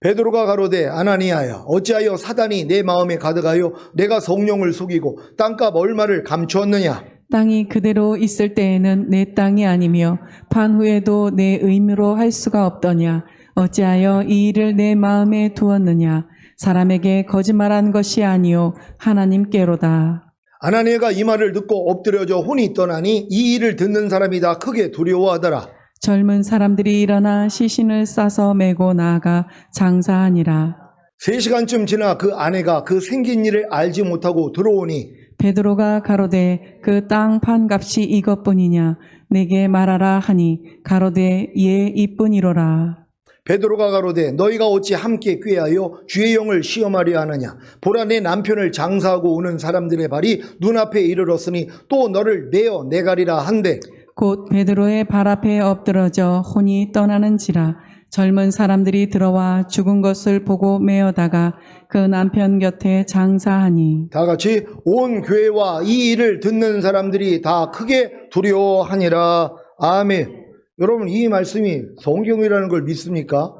베드로가 가로되 아나니아야, 어찌하여 사단이 내 마음에 가득하여 내가 성령을 속이고 땅값 얼마를 감추었느냐? 땅이 그대로 있을 때에는 내 땅이 아니며 판후에도 내 의무로 할 수가 없더냐. 어찌하여 이 일을 내 마음에 두었느냐. 사람에게 거짓말한 것이 아니요 하나님께로다. 아나니아가 이 말을 듣고 엎드려져 혼이 떠나니 이 일을 듣는 사람이 다 크게 두려워하더라. 젊은 사람들이 일어나 시신을 싸서 메고 나아가 장사하니라. 3시간쯤 지나 그 아내가 그 생긴 일을 알지 못하고 들어오니 베드로가 가로되 그 땅 판값이 이것뿐이냐. 내게 말하라 하니 가로되 예 이뿐이로라. 베드로가 가로되 너희가 어찌 함께 꾀하여 주의 영을 시험하려 하느냐. 보라, 내 남편을 장사하고 오는 사람들의 발이 눈앞에 이르렀으니 또 너를 내어 내가리라 한대. 곧 베드로의 발 앞에 엎드러져 혼이 떠나는지라. 젊은 사람들이 들어와 죽은 것을 보고 메어다가 그 남편 곁에 장사하니. 다 같이 온 교회와 이 일을 듣는 사람들이 다 크게 두려워하니라. 아멘. 여러분, 이 말씀이 성경이라는 걸 믿습니까?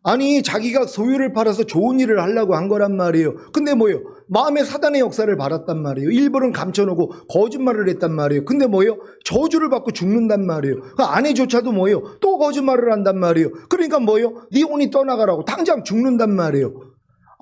아니, 자기가 소유를 팔아서 좋은 일을 하려고 한 거란 말이에요. 근데 뭐예요? 마음에 사단의 역사를 받았단 말이에요. 일부는 감춰놓고 거짓말을 했단 말이에요. 근데 뭐예요? 저주를 받고 죽는단 말이에요. 그 아내조차도 뭐예요? 또 거짓말을 한단 말이에요. 그러니까 뭐예요? 네 혼이 떠나가라고 당장 죽는단 말이에요.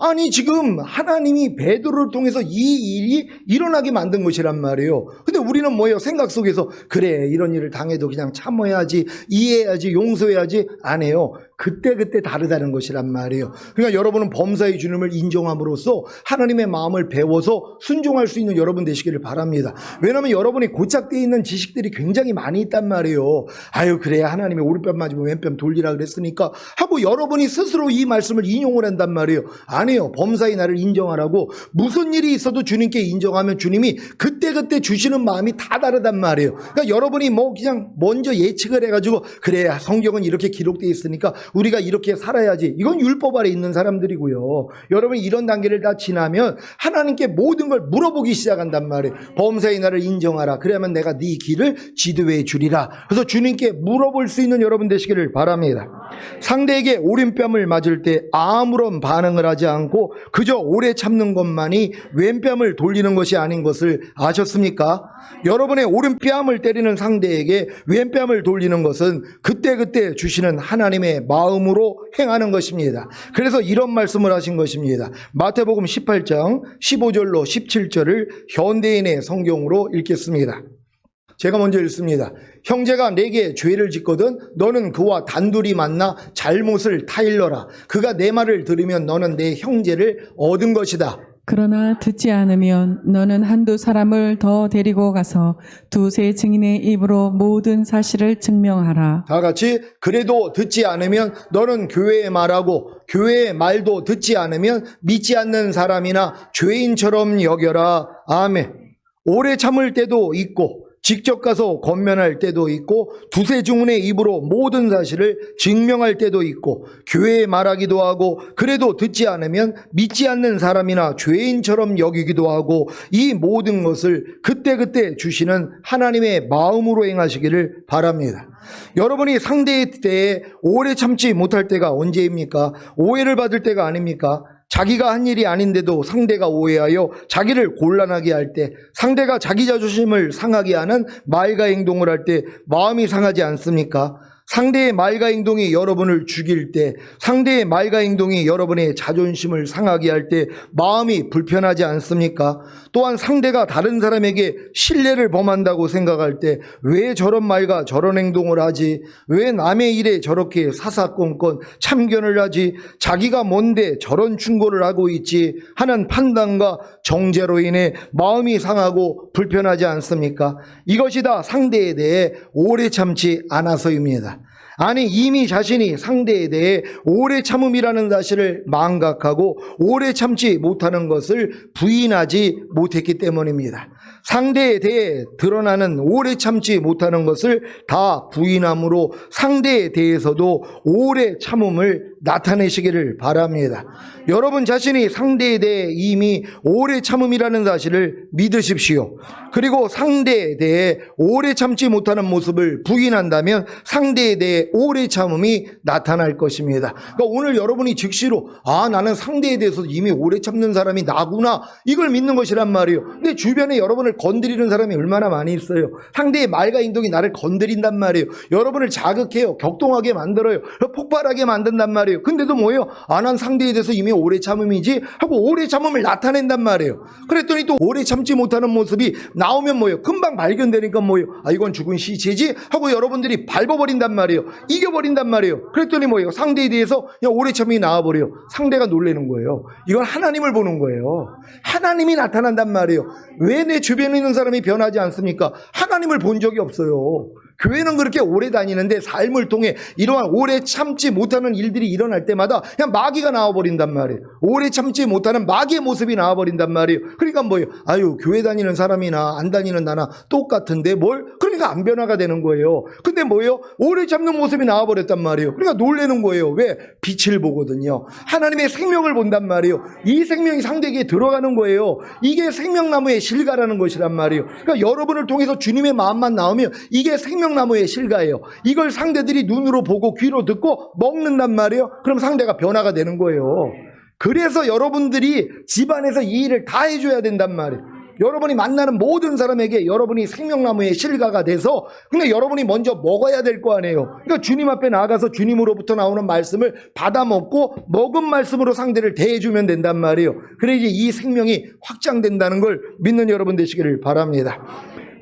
아니, 지금 하나님이 베드로를 통해서 이 일이 일어나게 만든 것이란 말이에요. 근데 우리는 뭐예요? 생각 속에서 그래, 이런 일을 당해도 그냥 참아야지, 이해해야지, 용서해야지. 안 해요. 그때그때 다르다는 것이란 말이에요. 그러니까 여러분은 범사의 주님을 인정함으로써 하나님의 마음을 배워서 순종할 수 있는 여러분 되시기를 바랍니다. 왜냐하면 여러분이 고착되어 있는 지식들이 굉장히 많이 있단 말이에요. 아유, 그래, 하나님이 오른뺨 맞으면 왼뺨 돌리라 그랬으니까 하고 여러분이 스스로 이 말씀을 인용을 한단 말이에요. 아니에요. 범사의 나를 인정하라고. 무슨 일이 있어도 주님께 인정하면 주님이 그때그때 주시는 마음이 다 다르단 말이에요. 그러니까 여러분이 뭐 그냥 먼저 예측을 해가지고 그래, 성경은 이렇게 기록되어 있으니까 우리가 이렇게 살아야지. 이건 율법 아래 있는 사람들이고요. 여러분, 이런 단계를 다 지나면 하나님께 모든 걸 물어보기 시작한단 말이에요. 범사의 나를 인정하라. 그러면 내가 네 길을 지도해 주리라. 그래서 주님께 물어볼 수 있는 여러분 되시기를 바랍니다. 상대에게 오른뺨을 맞을 때 아무런 반응을 하지 않고 그저 오래 참는 것만이 왼뺨을 돌리는 것이 아닌 것을 아셨습니까? 여러분의 오른뺨을 때리는 상대에게 왼뺨을 돌리는 것은 그때그때 주시는 하나님의 마음으로 행하는 것입니다. 그래서 이런 말씀을 하신 것입니다. 마태복음 18장 15절로 17절을 현대인의 성경으로 읽겠습니다. 제가 먼저 읽습니다. 형제가 내게 죄를 짓거든 너는 그와 단둘이 만나 잘못을 타일러라. 그가 내 말을 들으면 너는 내 형제를 얻은 것이다. 그러나 듣지 않으면 너는 한두 사람을 더 데리고 가서 두세 증인의 입으로 모든 사실을 증명하라. 다 같이 그래도 듣지 않으면 너는 교회에 말하고 교회의 말도 듣지 않으면 믿지 않는 사람이나 죄인처럼 여겨라. 아멘. 오래 참을 때도 있고 직접 가서 권면할 때도 있고 두세 증인의 입으로 모든 사실을 증명할 때도 있고 교회에 말하기도 하고 그래도 듣지 않으면 믿지 않는 사람이나 죄인처럼 여기기도 하고 이 모든 것을 그때그때 주시는 하나님의 마음으로 행하시기를 바랍니다. 여러분이 상대의 때에 오래 참지 못할 때가 언제입니까? 오해를 받을 때가 아닙니까? 자기가 한 일이 아닌데도 상대가 오해하여 자기를 곤란하게 할 때, 상대가 자기 자존심을 상하게 하는 말과 행동을 할 때 마음이 상하지 않습니까? 상대의 말과 행동이 여러분을 죽일 때, 상대의 말과 행동이 여러분의 자존심을 상하게 할 때 마음이 불편하지 않습니까? 또한 상대가 다른 사람에게 신뢰를 범한다고 생각할 때 왜 저런 말과 저런 행동을 하지? 왜 남의 일에 저렇게 사사건건 참견을 하지? 자기가 뭔데 저런 충고를 하고 있지? 하는 판단과 정죄로 인해 마음이 상하고 불편하지 않습니까? 이것이 다 상대에 대해 오래 참지 않아서입니다. 아니 이미 자신이 상대에 대해 오래 참음이라는 사실을 망각하고 오래 참지 못하는 것을 부인하지 못했기 때문입니다. 상대에 대해 드러나는 오래 참지 못하는 것을 다 부인함으로 상대에 대해서도 오래 참음을 나타내시기를 바랍니다. 여러분 자신이 상대에 대해 이미 오래 참음이라는 사실을 믿으십시오. 그리고 상대에 대해 오래 참지 못하는 모습을 부인한다면 상대에 대해 오래 참음이 나타날 것입니다. 그러니까 오늘 여러분이 즉시로 나는 상대에 대해서 이미 오래 참는 사람이 나구나 이걸 믿는 것이란 말이에요. 근데 주변에 여러분을 건드리는 사람이 얼마나 많이 있어요. 상대의 말과 행동이 나를 건드린단 말이에요. 여러분을 자극해요. 격동하게 만들어요. 폭발하게 만든단 말이에요. 근데도 뭐예요? 난 상대에 대해서 이미 오래 참음이지 하고 오래 참음을 나타낸단 말이에요. 그랬더니 또 오래 참지 못하는 모습이 나오면 뭐예요? 금방 발견되니까 뭐예요? 이건 죽은 시체지 하고 여러분들이 밟아버린단 말이에요. 이겨버린단 말이에요. 그랬더니 뭐예요? 상대에 대해서 그냥 오래 참음이 나와버려요. 상대가 놀라는 거예요. 이건 하나님을 보는 거예요. 하나님이 나타난단 말이에요. 왜 내 주변에 있는 사람이 변하지 않습니까? 하나님을 본 적이 없어요. 교회는 그렇게 오래 다니는데 삶을 통해 이러한 오래 참지 못하는 일들이 일어날 때마다 그냥 마귀가 나와버린단 말이에요. 오래 참지 못하는 마귀의 모습이 나와버린단 말이에요. 그러니까 뭐예요? 교회 다니는 사람이나 안 다니는 나나 똑같은데 뭘? 그러니까 안 변화가 되는 거예요. 근데 뭐예요? 오래 참는 모습이 나와버렸단 말이에요. 그러니까 놀라는 거예요. 왜? 빛을 보거든요. 하나님의 생명을 본단 말이에요. 이 생명이 상대에게 들어가는 거예요. 이게 생명나무의 실가라는 것이란 말이에요. 그러니까 여러분을 통해서 주님의 마음만 나오면 이게 생명나무의 실가예요. 이걸 상대들이 눈으로 보고 귀로 듣고 먹는단 말이에요. 그럼 상대가 변화가 되는 거예요. 그래서 여러분들이 집안에서 이 일을 다 해줘야 된단 말이에요. 여러분이 만나는 모든 사람에게 여러분이 생명나무의 실가가 돼서 근데 여러분이 먼저 먹어야 될 거 아니에요. 그러니까 주님 앞에 나가서 주님으로부터 나오는 말씀을 받아 먹고 먹은 말씀으로 상대를 대해주면 된단 말이에요. 그래야지 이 생명이 확장된다는 걸 믿는 여러분 되시기를 바랍니다.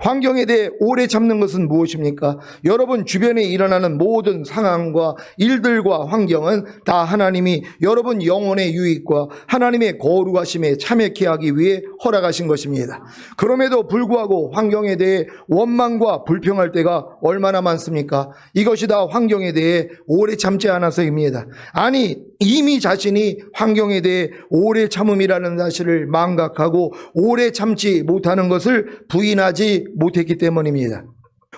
환경에 대해 오래 참는 것은 무엇입니까? 여러분 주변에 일어나는 모든 상황과 일들과 환경은 다 하나님이 여러분 영혼의 유익과 하나님의 거룩하심에 참여케 하기 위해 허락하신 것입니다. 그럼에도 불구하고 환경에 대해 원망과 불평할 때가 얼마나 많습니까? 이것이 다 환경에 대해 오래 참지 않아서입니다. 아니 이미 자신이 환경에 대해 오래 참음이라는 사실을 망각하고 오래 참지 못하는 것을 부인하지 못했기 때문입니다.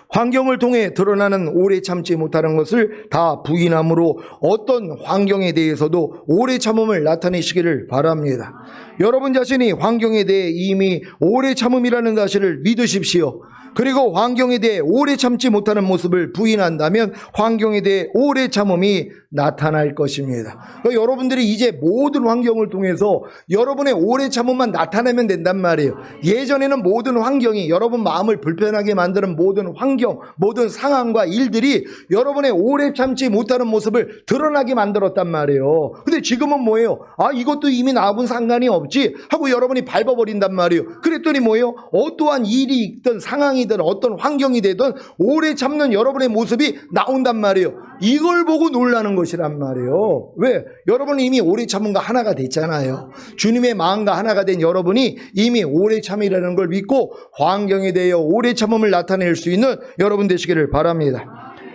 환경을 통해 드러나는 오래 참지 못하는 것을 다 부인함으로 어떤 환경에 대해서도 오래 참음을 나타내시기를 바랍니다. 여러분 자신이 환경에 대해 이미 오래 참음이라는 사실을 믿으십시오. 그리고 환경에 대해 오래 참지 못하는 모습을 부인한다면 환경에 대해 오래 참음이 나타날 것입니다. 그러니까 여러분들이 이제 모든 환경을 통해서 여러분의 오래 참음만 나타내면 된단 말이에요. 예전에는 모든 환경이 여러분 마음을 불편하게 만드는 모든 환경, 모든 상황과 일들이 여러분의 오래 참지 못하는 모습을 드러나게 만들었단 말이에요. 근데 지금은 뭐예요? 이것도 이미 나하고는 상관이 없지 하고 여러분이 밟아버린단 말이에요. 그랬더니 뭐예요? 어떠한 일이 있든 상황이든 어떤 환경이 되든 오래 참는 여러분의 모습이 나온단 말이에요. 이걸 보고 놀라는 것이란 말이에요. 왜? 여러분은 이미 오래 참음과 하나가 됐잖아요. 주님의 마음과 하나가 된 여러분이 이미 오래 참이라는 걸 믿고 환경에 대해 오래 참음을 나타낼 수 있는 여러분 되시기를 바랍니다.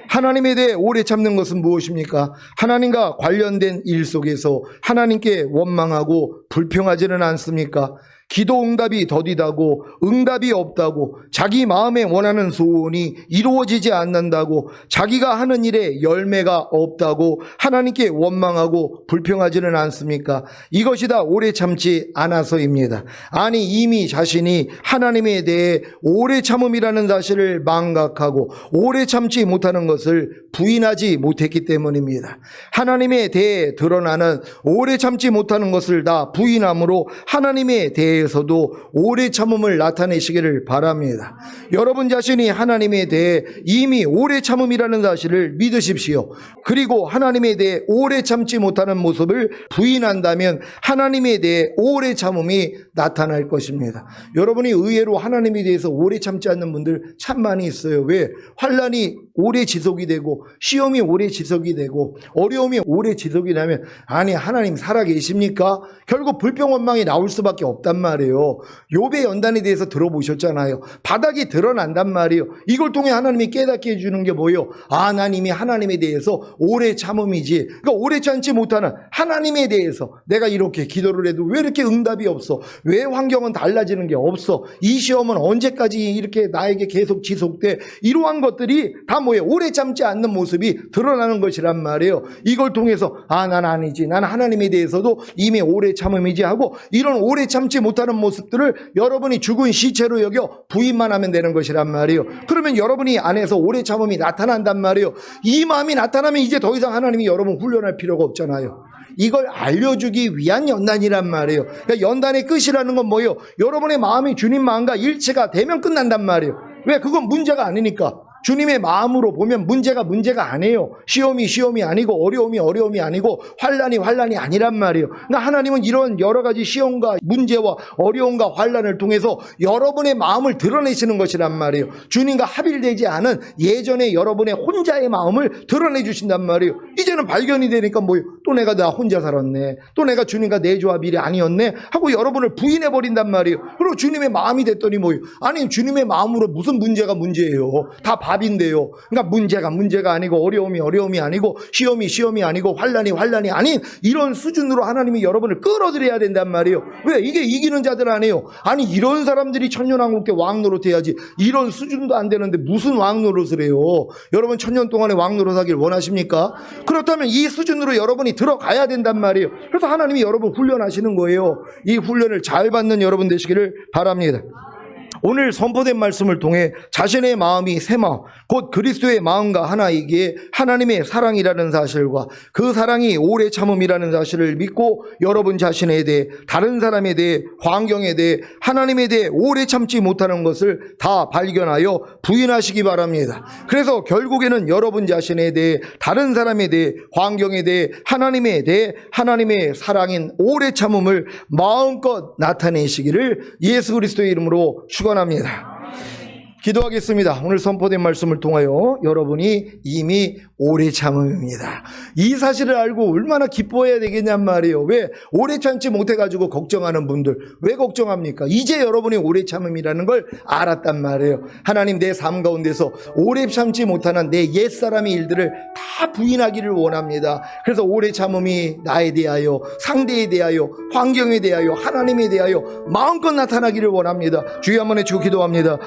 하나님에 대해 오래 참는 것은 무엇입니까? 하나님과 관련된 일 속에서 하나님께 원망하고 불평하지는 않습니까? 기도 응답이 더디다고, 응답이 없다고, 자기 마음에 원하는 소원이 이루어지지 않는다고, 자기가 하는 일에 열매가 없다고 하나님께 원망하고 불평하지는 않습니까? 이것이 다 오래 참지 않아서입니다. 아니, 이미 자신이 하나님에 대해 오래 참음이라는 사실을 망각하고 오래 참지 못하는 것을 부인하지 못했기 때문입니다. 하나님에 대해 드러나는 오래 참지 못하는 것을 다 부인함으로 하나님에 대해서도 오래 참음을 나타내시기를 바랍니다. 여러분 자신이 하나님에 대해 이미 오래 참음이라는 사실을 믿으십시오. 그리고 하나님에 대해 오래 참지 못하는 모습을 부인한다면 하나님에 대해 오래 참음이 나타날 것입니다. 여러분이 의외로 하나님에 대해서 오래 참지 않는 분들 참 많이 있어요. 왜? 환난이 오래 지속이 되고 시험이 오래 지속이 되고 어려움이 오래 지속이 되면 아니 하나님 살아계십니까? 결국 불평 원망이 나올 수밖에 없단 말이에요. 욥의 연단에 대해서 들어보셨잖아요. 바닥이 드러난단 말이에요. 이걸 통해 하나님이 깨닫게 해주는 게 뭐예요? 난 이미 하나님에 대해서 오래 참음이지. 그러니까 오래 참지 못하는 하나님에 대해서 내가 이렇게 기도를 해도 왜 이렇게 응답이 없어? 왜 환경은 달라지는 게 없어? 이 시험은 언제까지 이렇게 나에게 계속 지속돼? 이러한 것들이 다 뭐예요? 오래 참지 않는 모습이 드러나는 것이란 말이에요. 이걸 통해서 난 아니지. 난 하나님에 대해서도 이미 오래 참음이지 하고 이런 오래 참지 못하는 모습들을 여러분이 죽은 시체로 여겨 부인만 하면 되는 것이란 말이에요. 그러면 여러분이 안에서 오래 참음이 나타난단 말이에요. 이 마음이 나타나면 이제 더 이상 하나님이 여러분 훈련할 필요가 없잖아요. 이걸 알려주기 위한 연단이란 말이에요. 그러니까 연단의 끝이라는 건 뭐예요? 여러분의 마음이 주님 마음과 일치가 되면 끝난단 말이에요. 왜? 그건 문제가 아니니까. 주님의 마음으로 보면 문제가 아니에요. 시험이 아니고 어려움이 아니고 환난이 아니란 말이에요. 그러니까 하나님은 이런 여러 가지 시험과 문제와 어려움과 환난을 통해서 여러분의 마음을 드러내시는 것이란 말이에요. 주님과 합일되지 않은 예전에 여러분의 혼자의 마음을 드러내 주신단 말이에요. 이제는 발견이 되니까 뭐예요? 또 내가 나 혼자 살았네. 또 내가 주님과 내 조합 일이 아니었네 하고 여러분을 부인해 버린단 말이에요. 그리고 주님의 마음이 됐더니 뭐예요? 아니 주님의 마음으로 무슨 문제가 문제예요? 다 밥인데요. 그러니까 문제가 아니고 어려움이 아니고 시험이 아니고 환난이 아닌 이런 수준으로 하나님이 여러분을 끌어들여야 된단 말이에요. 왜? 이게 이기는 자들 아니에요. 아니 이런 사람들이 천년왕국에 왕노릇 해야지. 이런 수준도 안 되는데 무슨 왕노릇을 해요? 여러분 천년 동안에 왕노릇 하길 원하십니까? 그렇다면 이 수준으로 여러분이 들어가야 된단 말이에요. 그래서 하나님이 여러분 훈련하시는 거예요. 이 훈련을 잘 받는 여러분 되시기를 바랍니다. 오늘 선포된 말씀을 통해 자신의 마음이 새 마음, 곧 그리스도의 마음과 하나이기에 하나님의 사랑이라는 사실과 그 사랑이 오래 참음이라는 사실을 믿고 여러분 자신에 대해, 다른 사람에 대해, 환경에 대해, 하나님에 대해 오래 참지 못하는 것을 다 발견하여 부인하시기 바랍니다. 그래서 결국에는 여러분 자신에 대해, 다른 사람에 대해, 환경에 대해, 하나님에 대해 하나님의 사랑인 오래 참음을 마음껏 나타내시기를 예수 그리스도의 이름으로 축원합니다. 기도하겠습니다. 오늘 선포된 말씀을 통하여 여러분이 이미 오래 참음입니다. 이 사실을 알고 얼마나 기뻐해야 되겠냔 말이에요. 왜? 오래 참지 못해가지고 걱정하는 분들 왜 걱정합니까? 이제 여러분이 오래 참음이라는 걸 알았단 말이에요. 하나님 내 삶 가운데서 오래 참지 못하는 내 옛사람의 일들을 다 부인하기를 원합니다. 그래서 오래 참음이 나에 대하여, 상대에 대하여, 환경에 대하여, 하나님에 대하여 마음껏 나타나기를 원합니다. 주여 한번 해주고 기도합니다.